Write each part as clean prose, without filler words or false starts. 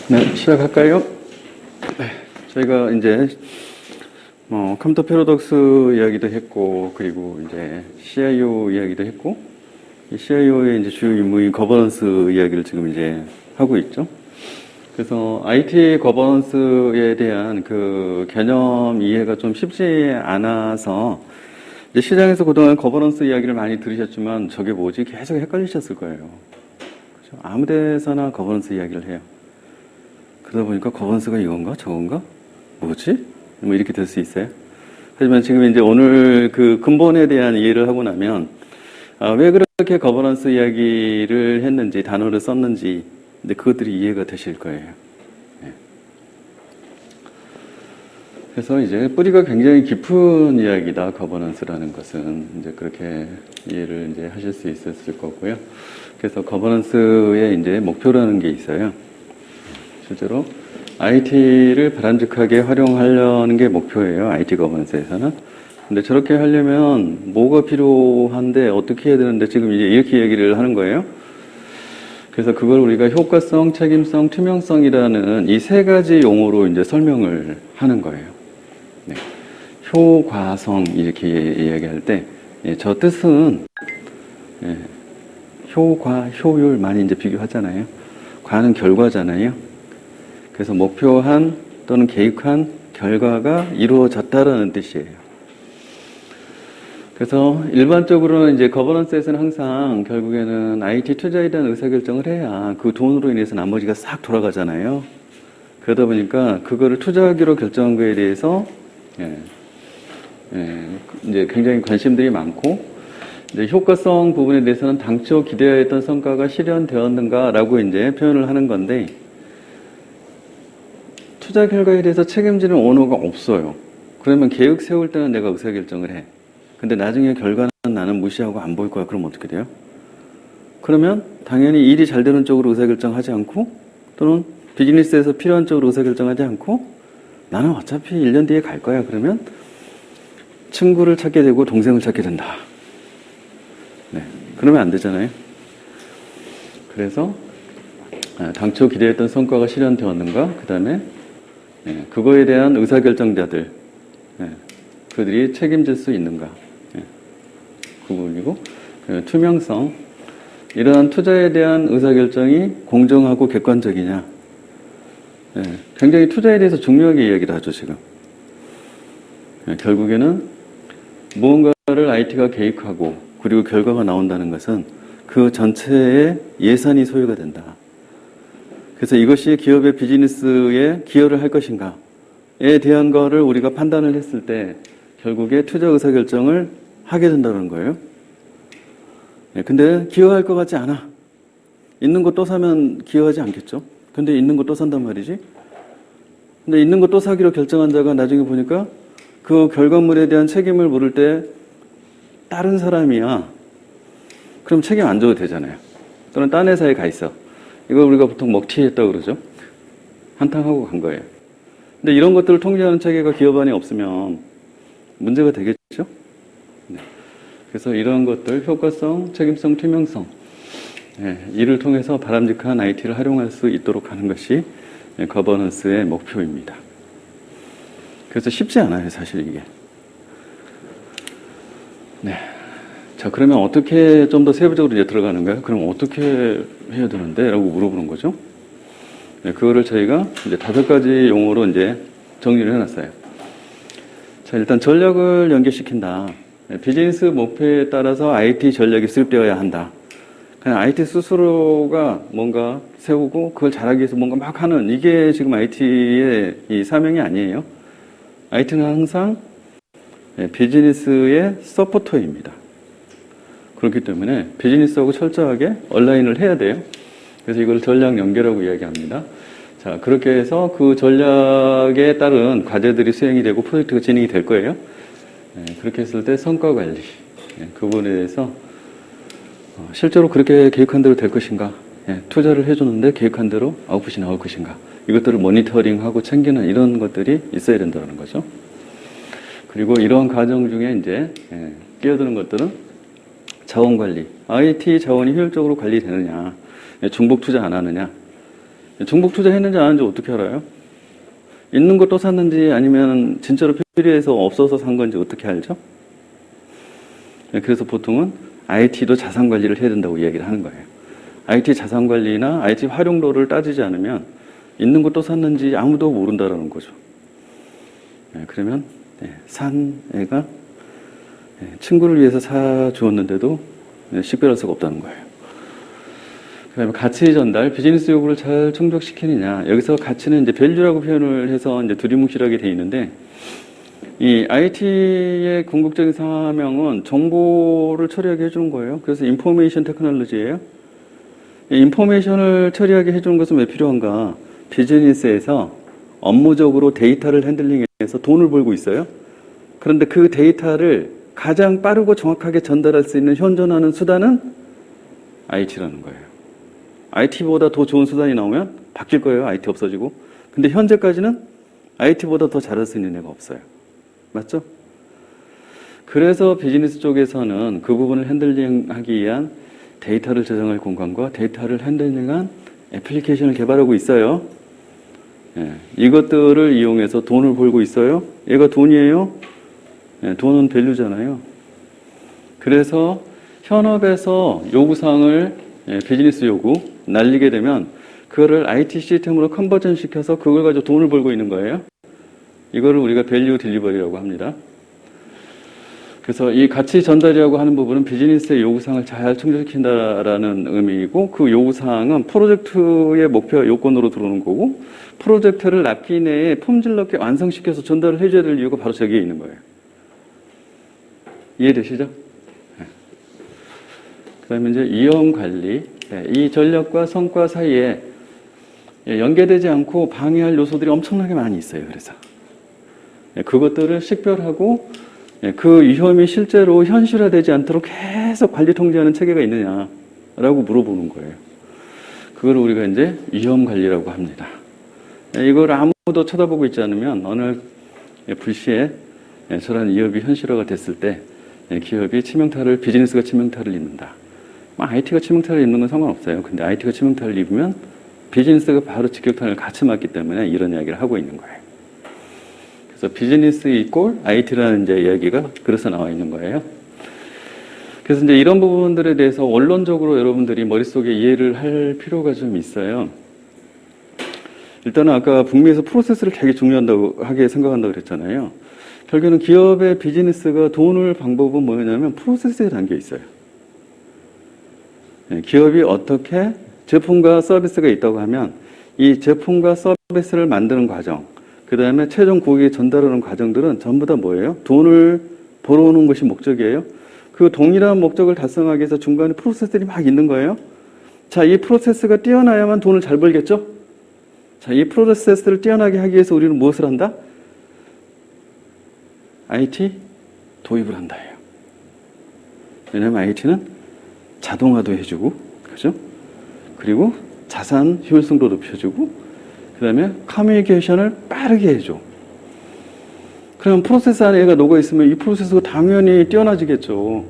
네, 시작할까요? 네, 저희가 이제 컴퓨터 패러독스 이야기도 했고, 그리고 이제 CIO 이야기도 했고, 이 CIO의 이제 주요 임무인 거버넌스 이야기를 지금 이제 하고 있죠. 그래서 IT 거버넌스에 대한 그 개념 이해가 좀 쉽지 않아서 이제 시장에서 그동안 거버넌스 이야기를 많이 들으셨지만 저게 뭐지? 계속 헷갈리셨을 거예요. 그렇죠? 아무 데서나 거버넌스 이야기를 해요. 그러다 보니까 거버넌스가 이건가 저건가 뭐지? 뭐 이렇게 될 수 있어요. 하지만 지금 이제 오늘 그 근본에 대한 이해를 하고 나면 왜 그렇게 거버넌스 이야기를 했는지 단어를 썼는지 근데 그것들이 이해가 되실 거예요. 네. 그래서 이제 뿌리가 굉장히 깊은 이야기다 거버넌스라는 것은 이제 그렇게 이해를 이제 하실 수 있었을 거고요. 그래서 거버넌스의 이제 목표라는 게 있어요. 실제로 IT를 바람직하게 활용하려는 게 목표예요. IT 거버넌스에서는. 근데 저렇게 하려면 뭐가 필요한데 어떻게 해야 되는데 지금 이제 이렇게 얘기를 하는 거예요. 그래서 그걸 우리가 효과성, 책임성, 투명성이라는 이 세 가지 용어로 이제 설명을 하는 거예요. 네. 효과성 이렇게 이야기할 때, 저 뜻은 효과, 효율 많이 이제 비교하잖아요. 과는 결과잖아요. 그래서 목표한 또는 계획한 결과가 이루어졌다라는 뜻이에요. 그래서 일반적으로는 이제 거버넌스에서는 항상 결국에는 IT 투자에 대한 의사결정을 해야 그 돈으로 인해서 나머지가 싹 돌아가잖아요. 그러다 보니까 그거를 투자하기로 결정한 거에 대해서 이제 굉장히 관심들이 많고 이제 효과성 부분에 대해서는 당초 기대했던 성과가 실현되었는가라고 이제 표현을 하는 건데 투자 결과에 대해서 책임지는 오너가 없어요. 그러면 계획 세울 때는 내가 의사결정을 해. 근데 나중에 결과는 나는 무시하고 안 볼 거야. 그럼 어떻게 돼요? 그러면 당연히 일이 잘 되는 쪽으로 의사결정하지 않고 또는 비즈니스에서 필요한 쪽으로 의사결정하지 않고 나는 어차피 1년 뒤에 갈 거야. 그러면 친구를 찾게 되고 동생을 찾게 된다. 네. 그러면 안 되잖아요. 그래서 당초 기대했던 성과가 실현되었는가? 그 다음에 그거에 대한 의사결정자들 그들이 책임질 수 있는가? 그 부분이고 투명성 이러한 투자에 대한 의사결정이 공정하고 객관적이냐 굉장히 투자에 대해서 중요하게 이야기를 하죠 지금. 결국에는 무언가를 IT가 계획하고 그리고 결과가 나온다는 것은 그 전체의 예산이 소요가 된다. 그래서 이것이 기업의 비즈니스에 기여를 할 것인가에 대한 거를 우리가 판단을 했을 때 결국에 투자 의사결정을 하게 된다는 거예요. 근데 기여할 것 같지 않아. 있는 거 또 사면 기여하지 않겠죠. 근데 있는 거 또 산단 말이지. 근데 있는 거 또 사기로 결정한 자가 나중에 보니까 그 결과물에 대한 책임을 물을 때 다른 사람이야. 그럼 책임 안 져도 되잖아요. 또는 딴 회사에 가 있어. 이걸 우리가 보통 먹튀했다고 그러죠. 한탕하고 간 거예요. 근데 이런 것들을 통제하는 체계가 기업 안에 없으면 문제가 되겠죠. 네. 그래서 이런 것들 효과성, 책임성, 투명성 이를 통해서 바람직한 IT를 활용할 수 있도록 하는 것이 거버넌스의 목표입니다. 그래서 쉽지 않아요 사실 이게. 네. 자 그러면 어떻게 좀 더 세부적으로 이제 들어가는가요? 그럼 어떻게 해야 되는데? 라고 물어보는 거죠. 그거를 저희가 이제 5가지 용어로 이제 정리를 해놨어요. 자, 일단 전략을 연계시킨다. 비즈니스 목표에 따라서 IT 전략이 수립되어야 한다. 그냥 IT 스스로가 뭔가 세우고 그걸 잘하기 위해서 뭔가 막 하는 이게 지금 IT의 이 사명이 아니에요. IT는 항상 비즈니스의 서포터입니다. 그렇기 때문에 비즈니스하고 철저하게 얼라인을 해야 돼요. 그래서 이걸 전략 연계라고 이야기합니다. 자, 그렇게 해서 그 전략에 따른 과제들이 수행이 되고 프로젝트가 진행이 될 거예요. 그렇게 했을 때 성과 관리, 그 부분에 대해서 실제로 그렇게 계획한 대로 될 것인가, 투자를 해주는데 계획한 대로 아웃풋이 나올 것인가, 이것들을 모니터링하고 챙기는 이런 것들이 있어야 된다는 거죠. 그리고 이러한 과정 중에 이제 끼어드는 것들은 자원 관리, IT 자원이 효율적으로 관리되느냐, 중복 투자 안 하느냐, 중복 투자했는지 안 했는지 어떻게 알아요? 있는 거 또 샀는지 아니면 진짜로 필요해서 없어서 산 건지 어떻게 알죠? 그래서 보통은 IT도 자산 관리를 해야 된다고 이야기를 하는 거예요. IT 자산 관리나 IT 활용도를 따지지 않으면 있는 거 또 샀는지 아무도 모른다라는 거죠. 그러면 산 애가 친구를 위해서 사주었는데도 식별할 수가 없다는 거예요. 그 다음에 가치 전달, 비즈니스 요구를 잘 충족시키느냐. 여기서 가치는 이제 밸류라고 표현을 해서 이제 두리뭉실하게 돼 있는데, 이 IT의 궁극적인 사명은 정보를 처리하게 해주는 거예요. 그래서 인포메이션 테크놀로지예요. 인포메이션을 처리하게 해주는 것은 왜 필요한가? 비즈니스에서 업무적으로 데이터를 핸들링해서 돈을 벌고 있어요. 그런데 그 데이터를 가장 빠르고 정확하게 전달할 수 있는 현존하는 수단은 IT라는 거예요. IT보다 더 좋은 수단이 나오면 바뀔 거예요. IT 없어지고. 근데 현재까지는 IT보다 더 잘할 수 있는 애가 없어요. 맞죠? 그래서 비즈니스 쪽에서는 그 부분을 핸들링하기 위한 데이터를 저장할 공간과 데이터를 핸들링한 애플리케이션을 개발하고 있어요. 이것들을 이용해서 돈을 벌고 있어요. 얘가 돈이에요. 돈은 밸류잖아요. 그래서 현업에서 요구사항을 비즈니스 요구 날리게 되면 그거를 IT 시스템으로 컨버전 시켜서 그걸 가지고 돈을 벌고 있는 거예요. 이거를 우리가 밸류 딜리버리라고 합니다. 그래서 이 가치 전달이라고 하는 부분은 비즈니스의 요구사항을 잘 충족시킨다라는 의미이고, 그 요구사항은 프로젝트의 목표 요건으로 들어오는 거고, 프로젝트를 납기 내에 품질 높게 완성시켜서 전달을 해줘야 될 이유가 바로 저기에 있는 거예요. 이해되시죠? 그 다음에 이제 위험 관리. 이 전략과 성과 사이에 연계되지 않고 방해할 요소들이 엄청나게 많이 있어요. 그래서 그것들을 식별하고 그 위험이 실제로 현실화되지 않도록 계속 관리 통제하는 체계가 있느냐라고 물어보는 거예요. 그걸 우리가 이제 위험 관리라고 합니다. 이걸 아무도 쳐다보고 있지 않으면 어느 날 불시에 저런 위협이 현실화가 됐을 때 기업이 비즈니스가 치명타를 입는다. IT가 치명타를 입는 건 상관없어요. 근데 IT가 치명타를 입으면 비즈니스가 바로 직격탄을 같이 맞기 때문에 이런 이야기를 하고 있는 거예요. 그래서 비즈니스 이꼴 IT라는 이제 이야기가 그래서 나와 있는 거예요. 그래서 이제 이런 부분들에 대해서 원론적으로 여러분들이 머릿속에 이해를 할 필요가 좀 있어요. 일단은 아까 북미에서 프로세스를 되게 중요하게 생각한다고 그랬잖아요. 결국에는 기업의 비즈니스가 돈을 방법은 뭐냐면 프로세스에 담겨 있어요. 기업이 어떻게 제품과 서비스가 있다고 하면 이 제품과 서비스를 만드는 과정, 그 다음에 최종 고객에 전달하는 과정들은 전부 다 뭐예요? 돈을 벌어오는 것이 목적이에요. 그 동일한 목적을 달성하기 위해서 중간에 프로세스들이 막 있는 거예요. 자, 이 프로세스가 뛰어나야만 돈을 잘 벌겠죠? 자, 이 프로세스를 뛰어나게 하기 위해서 우리는 무엇을 한다? IT 도입을 한다예요. 왜냐하면 IT는 자동화도 해주고, 그죠? 그리고 자산 효율성도 높여주고, 그 다음에 커뮤니케이션을 빠르게 해줘. 그러면 프로세스 안에 얘가 녹아있으면 이 프로세스가 당연히 뛰어나지겠죠.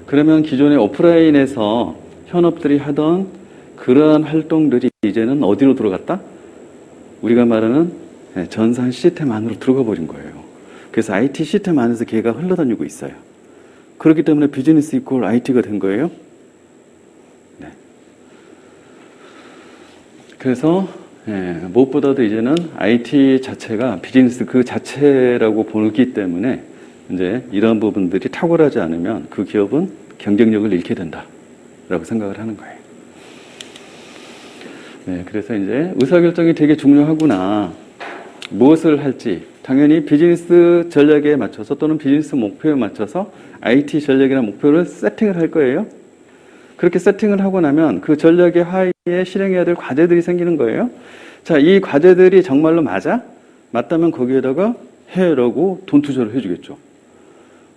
그러면 기존의 오프라인에서 현업들이 하던 그러한 활동들이 이제는 어디로 들어갔다? 우리가 말하는 전산 시스템 안으로 들어가 버린 거예요. 그래서 IT 시스템 안에서 걔가 흘러다니고 있어요. 그렇기 때문에 비즈니스 이퀄 IT가 된 거예요. 네. 그래서 무엇보다도 이제는 IT 자체가 비즈니스 그 자체라고 보기 때문에 이제 이런 부분들이 탁월하지 않으면 그 기업은 경쟁력을 잃게 된다라고 생각을 하는 거예요. 네, 그래서 이제 의사결정이 되게 중요하구나. 무엇을 할지 당연히 비즈니스 전략에 맞춰서 또는 비즈니스 목표에 맞춰서 IT 전략이나 목표를 세팅을 할 거예요. 그렇게 세팅을 하고 나면 그 전략의 하위에 실행해야 될 과제들이 생기는 거예요. 자, 이 과제들이 정말로 맞아? 맞다면 거기에다가 해라고 돈 투자를 해주겠죠.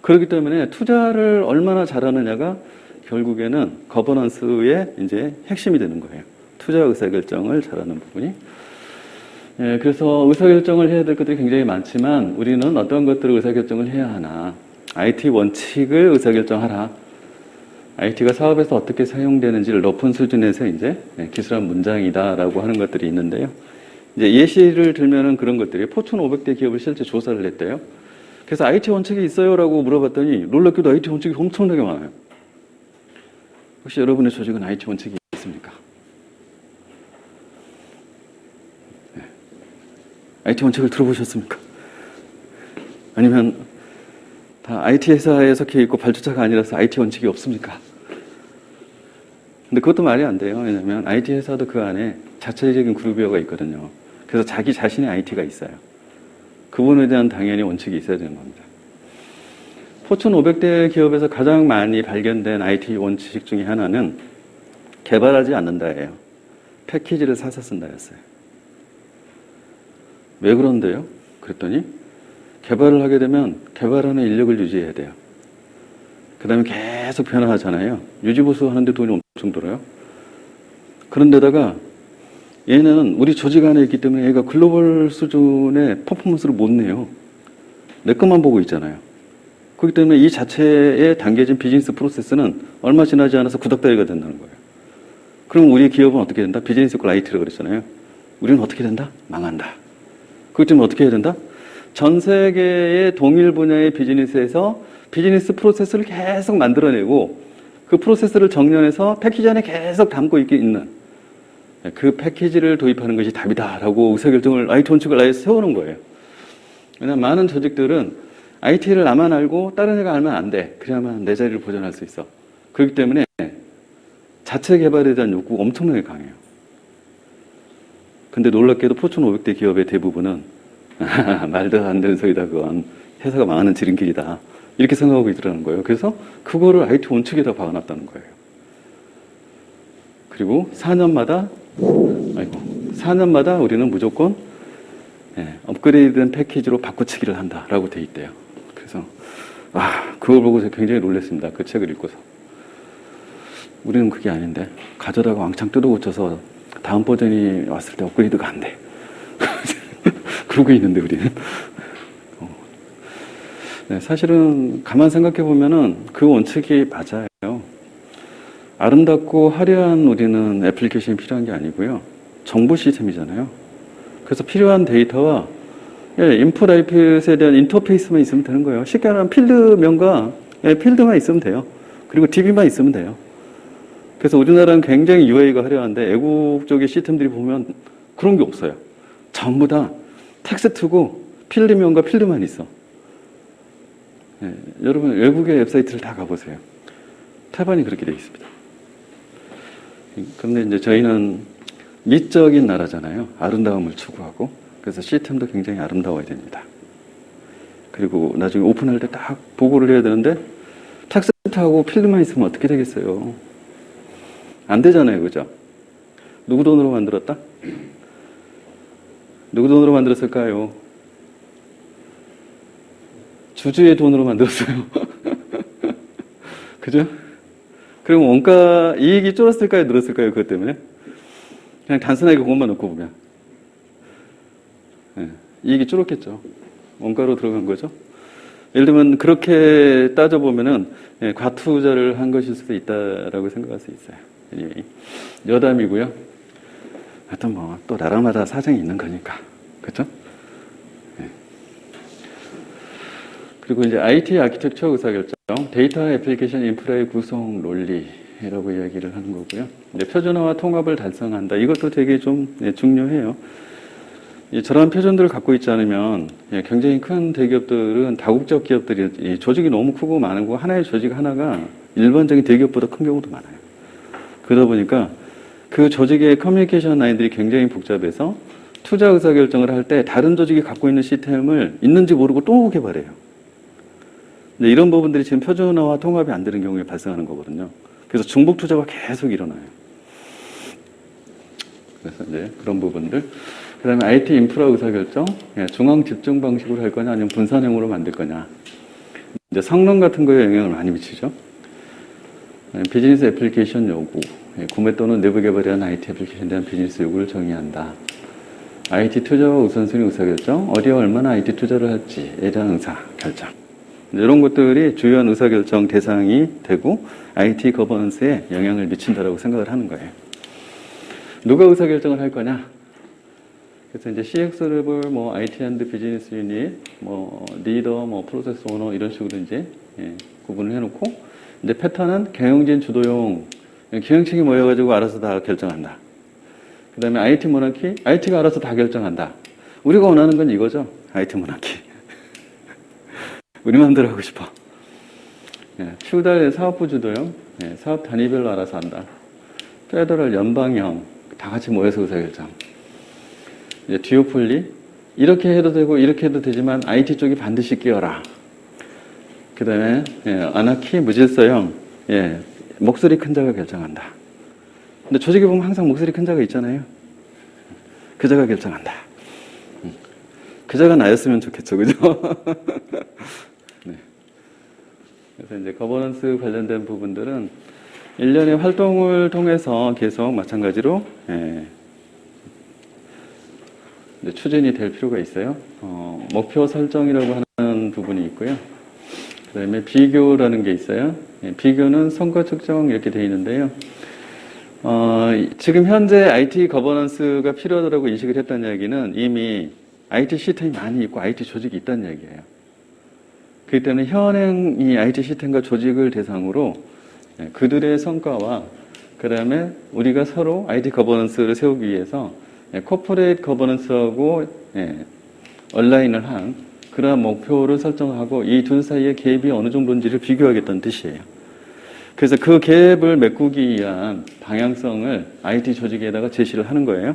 그렇기 때문에 투자를 얼마나 잘하느냐가 결국에는 거버넌스의 이제 핵심이 되는 거예요. 투자 의사결정을 잘하는 부분이. 그래서 의사결정을 해야 될 것들이 굉장히 많지만 우리는 어떤 것들을 의사결정을 해야 하나. IT 원칙을 의사결정하라. IT가 사업에서 어떻게 사용되는지를 높은 수준에서 이제 기술한 문장이다라고 하는 것들이 있는데요. 이제 예시를 들면은 그런 것들이 포춘 500대 기업을 실제 조사를 했대요. 그래서 IT 원칙이 있어요라고 물어봤더니 놀랍게도 IT 원칙이 엄청나게 많아요. 혹시 여러분의 조직은 IT 원칙이 있습니까? 네. IT 원칙을 들어보셨습니까? 아니면 다 IT 회사에 속해 있고 발주자가 아니라서 IT 원칙이 없습니까? 근데 그것도 말이 안 돼요. 왜냐면 IT 회사도 그 안에 자체적인 그룹웨어가 있거든요. 그래서 자기 자신의 IT가 있어요. 그분에 대한 당연히 원칙이 있어야 되는 겁니다. 포춘 500대 기업에서 가장 많이 발견된 IT 원칙 중에 하나는 개발하지 않는다예요. 패키지를 사서 쓴다였어요. 왜 그런데요? 그랬더니 개발을 하게 되면 개발하는 인력을 유지해야 돼요. 그 다음에 계속 변화하잖아요. 유지보수 하는데 돈이 엄청 들어요. 그런데다가 얘는 우리 조직 안에 있기 때문에 얘가 글로벌 수준의 퍼포먼스를 못 내요. 내 것만 보고 있잖아요. 그렇기 때문에 이 자체에 담겨진 비즈니스 프로세스는 얼마 지나지 않아서 구닥다리가 된다는 거예요. 그럼 우리 기업은 어떻게 된다? 비즈니스 콜 IT라고 그랬잖아요. 우리는 어떻게 된다? 망한다. 그렇기 때문에 어떻게 해야 된다? 전 세계의 동일 분야의 비즈니스에서 비즈니스 프로세스를 계속 만들어내고 그 프로세스를 정렬해서 패키지 안에 계속 담고 있는 그 패키지를 도입하는 것이 답이다라고 의사결정을 IT 원칙을 아예 세우는 거예요. 왜냐하면 많은 조직들은 IT를 나만 알고 다른 애가 알면 안 돼. 그래야만 내 자리를 보존할 수 있어. 그렇기 때문에 자체 개발에 대한 욕구가 엄청나게 강해요. 근데 놀랍게도 포춘 500대 기업의 대부분은 말도 안 되는 소리다. 그건 회사가 망하는 지름길이다. 이렇게 생각하고 있더라는 거예요. 그래서 그거를 IT 원칙에다 박아놨다는 거예요. 그리고 4년마다 우리는 무조건 업그레이드된 패키지로 바꿔치기를 한다라고 돼 있대요. 그래서 그걸 보고서 굉장히 놀랐습니다. 그 책을 읽고서. 우리는 그게 아닌데 가져다가 왕창 뜯어 고쳐서 다음 버전이 왔을 때 업그레이드가 안 돼. 그러고 있는데 우리는. 네, 사실은 가만 생각해 보면은 그 원칙이 맞아요. 아름답고 화려한 우리는 애플리케이션이 필요한 게 아니고요. 정보 시스템이잖아요. 그래서 필요한 데이터와 인풋 아웃풋에 대한 인터페이스만 있으면 되는 거예요. 쉽게 말하면 필드명과 필드만 있으면 돼요. 그리고 DB만 있으면 돼요. 그래서 우리나라는 굉장히 UI가 화려한데 애국 쪽의 시스템들이 보면 그런 게 없어요. 전부 다 텍스트고 필드명과 필드만 있어. 여러분 외국의 웹사이트를 다 가보세요. 태반이 그렇게 되어 있습니다. 그런데 이제 저희는 미적인 나라잖아요. 아름다움을 추구하고. 그래서 시스템도 굉장히 아름다워야 됩니다. 그리고 나중에 오픈할 때 딱 보고를 해야 되는데 텍스트하고 필드만 있으면 어떻게 되겠어요? 안 되잖아요. 그죠? 누구 돈으로 만들었다? 누구 돈으로 만들었을까요? 주주의 돈으로 만들었어요. 그죠? 그럼 원가, 이익이 줄었을까요? 늘었을까요? 그것 때문에? 그냥 단순하게 그것만 놓고 보면. 이익이 줄었겠죠. 원가로 들어간 거죠. 예를 들면, 그렇게 따져보면은, 과투자를 한 것일 수도 있다라고 생각할 수 있어요. 여담이고요. 하여튼 뭐, 또 나라마다 사정이 있는 거니까. 그죠? 그리고 이제 IT 아키텍처 의사결정, 데이터 애플리케이션 인프라의 구성 논리라고 이야기를 하는 거고요. 이제 표준화와 통합을 달성한다. 이것도 되게 좀 중요해요. 저런 표준들을 갖고 있지 않으면 굉장히 큰 대기업들은 다국적 기업들이 조직이 너무 크고 많고 하나의 조직 하나가 일반적인 대기업보다 큰 경우도 많아요. 그러다 보니까 그 조직의 커뮤니케이션 라인들이 굉장히 복잡해서 투자 의사결정을 할 때 다른 조직이 갖고 있는 시스템을 있는지 모르고 또 개발해요. 이런 부분들이 지금 표준화와 통합이 안 되는 경우에 발생하는 거거든요. 그래서 중복 투자가 계속 일어나요. 그래서 이제 그런 부분들. 그 다음에 IT 인프라 의사결정, 중앙 집중 방식으로 할 거냐, 아니면 분산형으로 만들 거냐. 이제 성능 같은 거에 영향을 많이 미치죠. 비즈니스 애플리케이션 요구, 구매 또는 내부 개발에 대한 IT 애플리케이션에 대한 비즈니스 요구를 정의한다. IT 투자와 우선순위 의사결정, 어디에 얼마나 IT 투자를 할지에 대한 의사결정. 이런 것들이 주요한 의사결정 대상이 되고 IT 거버넌스에 영향을 미친다라고 생각을 하는 거예요. 누가 의사결정을 할 거냐? 그래서 이제 CX를 뭐 IT 앤드 비즈니스 유닛, 뭐 리더, 뭐 프로세스 오너 이런 식으로 이제 구분을 해놓고 이제 패턴은 경영진 주도용 경영층이 모여가지고 알아서 다 결정한다. 그 다음에 IT 모나키, IT가 알아서 다 결정한다. 우리가 원하는 건 이거죠. IT 모나키. 우리 마음대로 하고 싶어. 퓨달 사업부 주도형, 사업 단위별로 알아서 한다. 페더럴 연방형, 다 같이 모여서 의사결정. 이제 듀오폴리, 이렇게 해도 되고 이렇게 해도 되지만 IT 쪽이 반드시 끼어라. 그 다음에 아나키 무질서형, 목소리 큰 자가 결정한다. 근데 조직에 보면 항상 목소리 큰 자가 있잖아요. 그 자가 결정한다. 그 자가 나였으면 좋겠죠, 그죠? 네. 그래서 이제 거버넌스 관련된 부분들은 일련의 활동을 통해서 계속 마찬가지로 추진이 될 필요가 있어요. 목표 설정이라고 하는 부분이 있고요. 그 다음에 비교라는 게 있어요. 비교는 성과 측정 이렇게 되어 있는데요. 지금 현재 IT 거버넌스가 필요하다고 인식을 했다는 이야기는 이미 IT 시스템이 많이 있고 IT 조직이 있다는 이야기예요. 그렇기 때문에 현행 이 IT 시스템과 조직을 대상으로 그들의 성과와 그 다음에 우리가 서로 IT 거버넌스를 세우기 위해서 코퍼레이트 거버넌스하고 얼라인을 한 그러한 목표를 설정하고 이 둘 사이의 갭이 어느 정도인지를 비교하겠다는 뜻이에요. 그래서 그 갭을 메꾸기 위한 방향성을 IT 조직에다가 제시를 하는 거예요.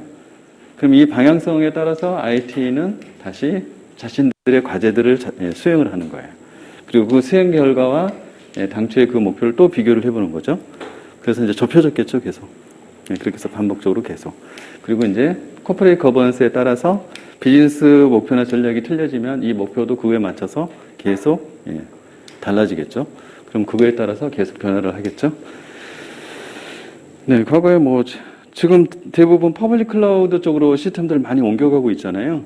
그럼 이 방향성에 따라서 IT는 다시 자신들의 과제들을 수행을 하는 거예요. 그리고 그 수행 결과와 당초의 그 목표를 또 비교를 해보는 거죠. 그래서 이제 좁혀졌겠죠, 계속. 그렇게 해서 반복적으로 계속. 그리고 이제 코퍼레이트 거버넌스에 따라서 비즈니스 목표나 전략이 틀려지면 이 목표도 그거에 맞춰서 계속 달라지겠죠. 그럼 그거에 따라서 계속 변화를 하겠죠. 네, 과거에 뭐 지금 대부분 퍼블릭 클라우드 쪽으로 시스템들 많이 옮겨가고 있잖아요.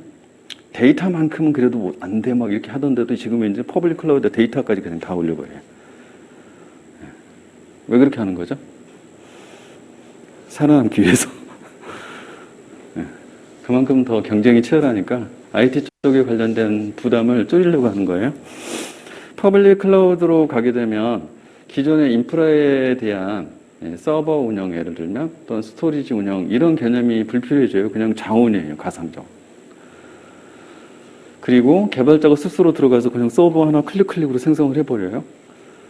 데이터만큼은 그래도 뭐 안 돼 막 이렇게 하던데도 지금은 이제 퍼블릭 클라우드 데이터까지 그냥 다 올려버려요. 왜 그렇게 하는 거죠? 살아남기 위해서. 그만큼 더 경쟁이 치열하니까 IT 쪽에 관련된 부담을 줄이려고 하는 거예요. 퍼블릭 클라우드로 가게 되면 기존의 인프라에 대한 서버 운영 예를 들면 또는 스토리지 운영 이런 개념이 불필요해져요. 그냥 자원이에요. 가상적. 그리고 개발자가 스스로 들어가서 그냥 서버 하나 클릭으로 생성을 해버려요.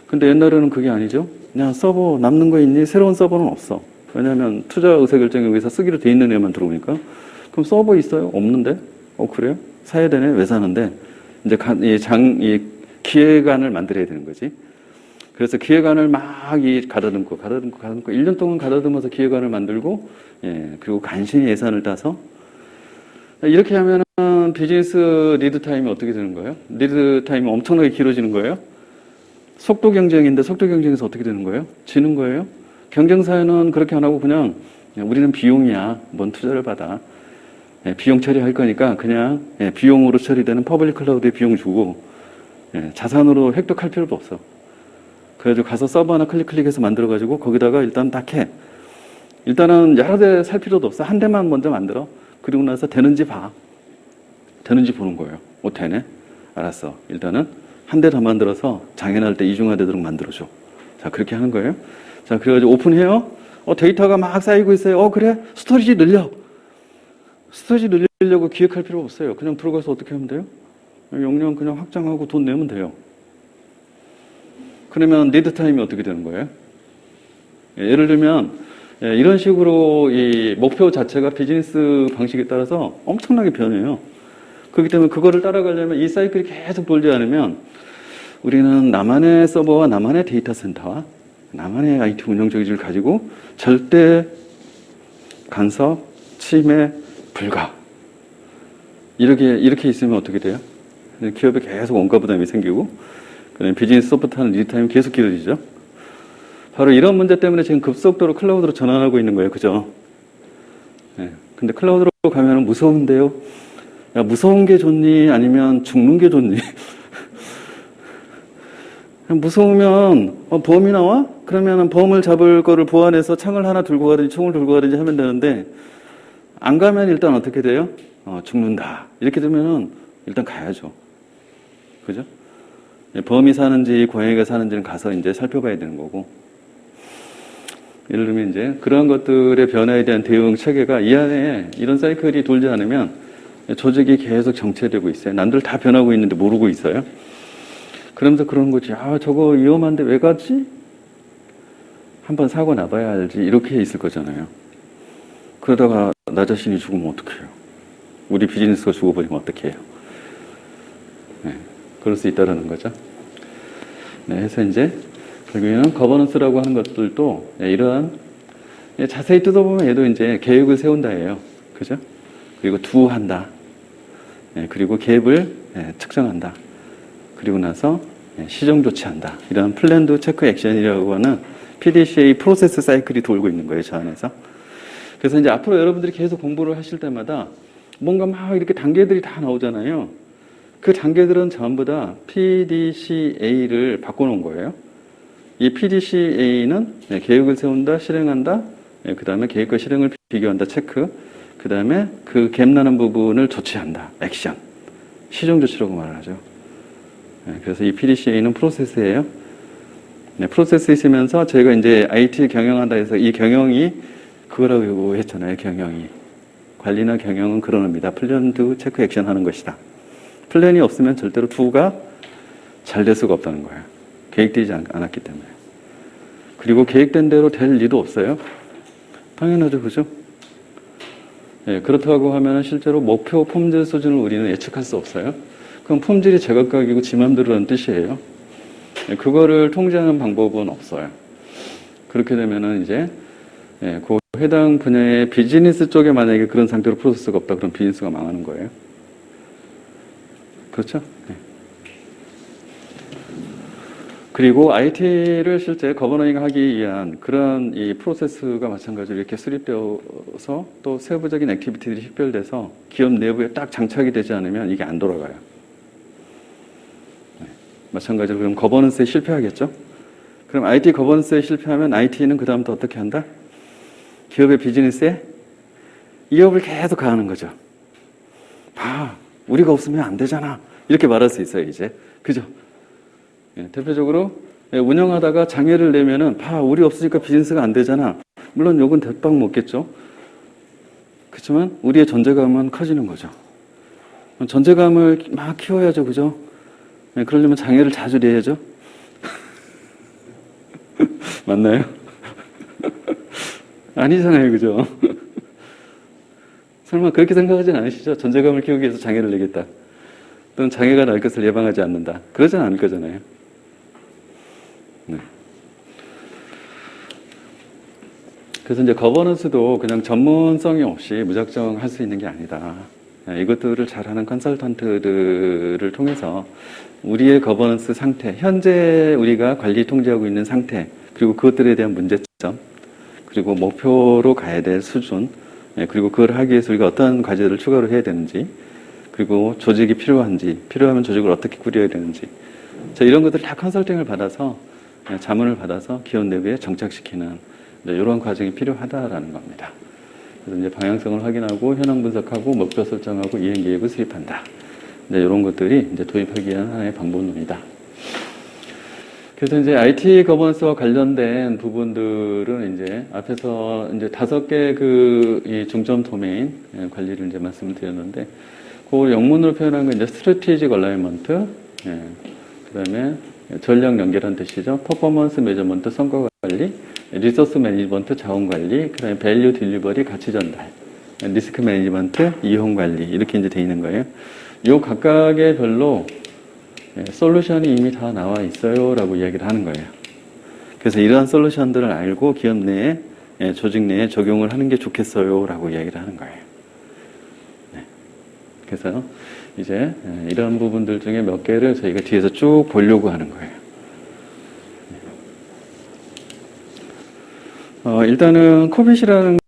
근데 옛날에는 그게 아니죠. 그냥 서버 남는 거 있니? 새로운 서버는 없어. 왜냐하면 투자 의사결정에 의해서 쓰기로 돼 있는 애만 들어오니까. 그럼 서버 있어요? 없는데? 그래요? 사야 되네? 왜 사는데? 이제 이 기획안을 만들어야 되는 거지. 그래서 기획안을 막 가다듬고 1년 동안 가다듬어서 기획안을 만들고 그리고 간신히 예산을 따서 이렇게 하면은 비즈니스 리드 타임이 어떻게 되는 거예요? 리드 타임이 엄청나게 길어지는 거예요? 속도 경쟁인데 속도 경쟁에서 어떻게 되는 거예요? 지는 거예요? 경쟁사에는 그렇게 안 하고 그냥 우리는 비용이야. 뭔 투자를 받아. 비용 처리할 거니까 그냥 비용으로 처리되는 퍼블릭 클라우드에 비용 주고 자산으로 획득할 필요도 없어. 그래가지고 가서 서버 하나 클릭해서 만들어가지고 거기다가 일단 딱 해. 일단은 여러 대 살 필요도 없어. 한 대만 먼저 만들어. 그리고 나서 되는지 봐. 되는지 보는 거예요. 되네? 알았어. 일단은 한 대 더 만들어서 장애날 때 이중화되도록 만들어줘. 자, 그렇게 하는 거예요. 자, 그래가지고 오픈해요. 데이터가 막 쌓이고 있어요. 그래? 스토리지 늘려. 스토리지 늘리려고 기획할 필요 없어요. 그냥 들어가서 어떻게 하면 돼요? 용량 그냥 확장하고 돈 내면 돼요. 그러면 리드 타임이 어떻게 되는 거예요? 예를 들면 이런 식으로 이 목표 자체가 비즈니스 방식에 따라서 엄청나게 변해요. 그렇기 때문에 그거를 따라가려면 이 사이클이 계속 돌지 않으면 우리는 나만의 서버와 나만의 데이터 센터와 나만의 IT 운영 조직을 가지고 절대 간섭, 침해, 불가. 이렇게 있으면 어떻게 돼요? 기업에 계속 원가 부담이 생기고, 그다음에 비즈니스 소프트하는 리드 타임이 계속 길어지죠. 바로 이런 문제 때문에 지금 급속도로 클라우드로 전환하고 있는 거예요. 그죠? 근데 클라우드로 가면 무서운데요? 야, 무서운 게 좋니? 아니면 죽는 게 좋니? 무서우면 범이 나와? 그러면 범을 잡을 거를 보완해서 창을 하나 들고 가든지 총을 들고 가든지 하면 되는데 안 가면 일단 어떻게 돼요? 죽는다. 이렇게 되면은 일단 가야죠. 그죠? 범이 사는지 고양이가 사는지는 가서 이제 살펴봐야 되는 거고. 예를 들면 이제 그러한 것들의 변화에 대한 대응 체계가 이 안에 이런 사이클이 돌지 않으면 조직이 계속 정체되고 있어요. 남들 다 변하고 있는데 모르고 있어요. 그러면서 그런 거지. 저거 위험한데 왜 가지? 한번 사고 나봐야 알지. 이렇게 있을 거잖아요. 그러다가 나 자신이 죽으면 어떡해요? 우리 비즈니스가 죽어버리면 어떡해요? 네, 그럴 수 있다는 거죠. 네, 해서 이제 결국에는 거버넌스라고 하는 것들도 이러한 자세히 뜯어보면 얘도 이제 계획을 세운다예요. 그죠? 그리고 두한다. 그리고 갭을 측정한다. 그리고 나서 시정 조치한다. 이런 플랜드 체크 액션이라고 하는 PDCA 프로세스 사이클이 돌고 있는 거예요, 저 안에서. 그래서 이제 앞으로 여러분들이 계속 공부를 하실 때마다 뭔가 막 이렇게 단계들이 다 나오잖아요. 그 단계들은 전부 다 PDCA를 바꿔놓은 거예요. 이 PDCA는 계획을 세운다, 실행한다, 그 다음에 계획과 실행을 비교한다, 체크, 그 다음에 그 갭 나는 부분을 조치한다, 액션, 시정 조치라고 말을 하죠. 그래서 이 PDCA는 프로세스예요. 프로세스 있으면서 저희가 이제 IT 경영한다 해서 이 경영이 그거라고 했잖아요. 경영이. 관리나 경영은 그런 의미다. 플랜드 체크 액션 하는 것이다. 플랜이 없으면 절대로 두가 잘 될 수가 없다는 거예요. 계획되지 않았기 때문에. 그리고 계획된 대로 될 리도 없어요. 당연하죠. 그죠? 그렇다고 하면 실제로 목표 품질 수준을 우리는 예측할 수 없어요. 그럼 품질이 제각각이고 지 맘대로라는 뜻이에요. 그거를 통제하는 방법은 없어요. 그렇게 되면은 이제 그 해당 분야의 비즈니스 쪽에 만약에 그런 상태로 프로세스가 없다 그럼 비즈니스가 망하는 거예요. 그렇죠? 그리고 IT를 실제 거버너링 하기 위한 그런 이 프로세스가 마찬가지로 이렇게 수립되어서 또 세부적인 액티비티들이 식별돼서 기업 내부에 딱 장착이 되지 않으면 이게 안 돌아가요. 마찬가지로 그럼 거버넌스에 실패하겠죠? 그럼 IT 거버넌스에 실패하면 IT는 그 다음부터 어떻게 한다? 기업의 비즈니스에 이업을 계속 가하는 거죠. 우리가 없으면 안 되잖아. 이렇게 말할 수 있어요, 이제. 그죠? 대표적으로 운영하다가 장애를 내면은 우리 없으니까 비즈니스가 안 되잖아. 물론 욕은 대빵 먹겠죠. 그렇지만 우리의 존재감은 커지는 거죠. 존재감을 막 키워야죠, 그죠? 그러려면 장애를 자주 내야죠. 맞나요? 아니잖아요, 그죠? 설마 그렇게 생각하진 않으시죠? 존재감을 키우기 위해서 장애를 내겠다. 또는 장애가 날 것을 예방하지 않는다. 그러진 않을 거잖아요. 네. 그래서 이제 거버넌스도 그냥 전문성이 없이 무작정 할 수 있는 게 아니다. 이것들을 잘하는 컨설턴트들을 통해서 우리의 거버넌스 상태, 현재 우리가 관리 통제하고 있는 상태, 그리고 그것들에 대한 문제점, 그리고 목표로 가야 될 수준, 그리고 그걸 하기 위해서 우리가 어떤 과제를 추가로 해야 되는지, 그리고 조직이 필요한지, 필요하면 조직을 어떻게 꾸려야 되는지, 이런 것들 다 컨설팅을 받아서 자문을 받아서 기업 내부에 정착시키는 이런 과정이 필요하다라는 겁니다. 그래서 이제 방향성을 확인하고 현황 분석하고 목표 설정하고 이행 계획을 수립한다. 이런 것들이 이제 도입하기 위한 하나의 방법론이다. 그래서 이제 IT 거버넌스와 관련된 부분들은 이제 앞에서 이제 5개 이 중점 도메인 관리를 이제 말씀을 드렸는데, 그 영문으로 표현한 건 이제 스트래티직 얼라이먼트, 그다음에 전략 연결한 뜻이죠. 퍼포먼스 매저먼트, 성과 관리, 리소스 매니지먼트, 자원 관리, 그다음에 밸류 딜리버리, 가치 전달, 리스크 매니지먼트, 이용 관리, 이렇게 이제 돼 있는 거예요. 요 각각의 별로 솔루션이 이미 다 나와 있어요라고 이야기를 하는 거예요. 그래서 이러한 솔루션들을 알고 기업 내에, 조직 내에 적용을 하는 게 좋겠어요라고 이야기를 하는 거예요. 그래서 이제 이런 부분들 중에 몇 개를 저희가 뒤에서 쭉 보려고 하는 거예요. 일단은 코빗이라는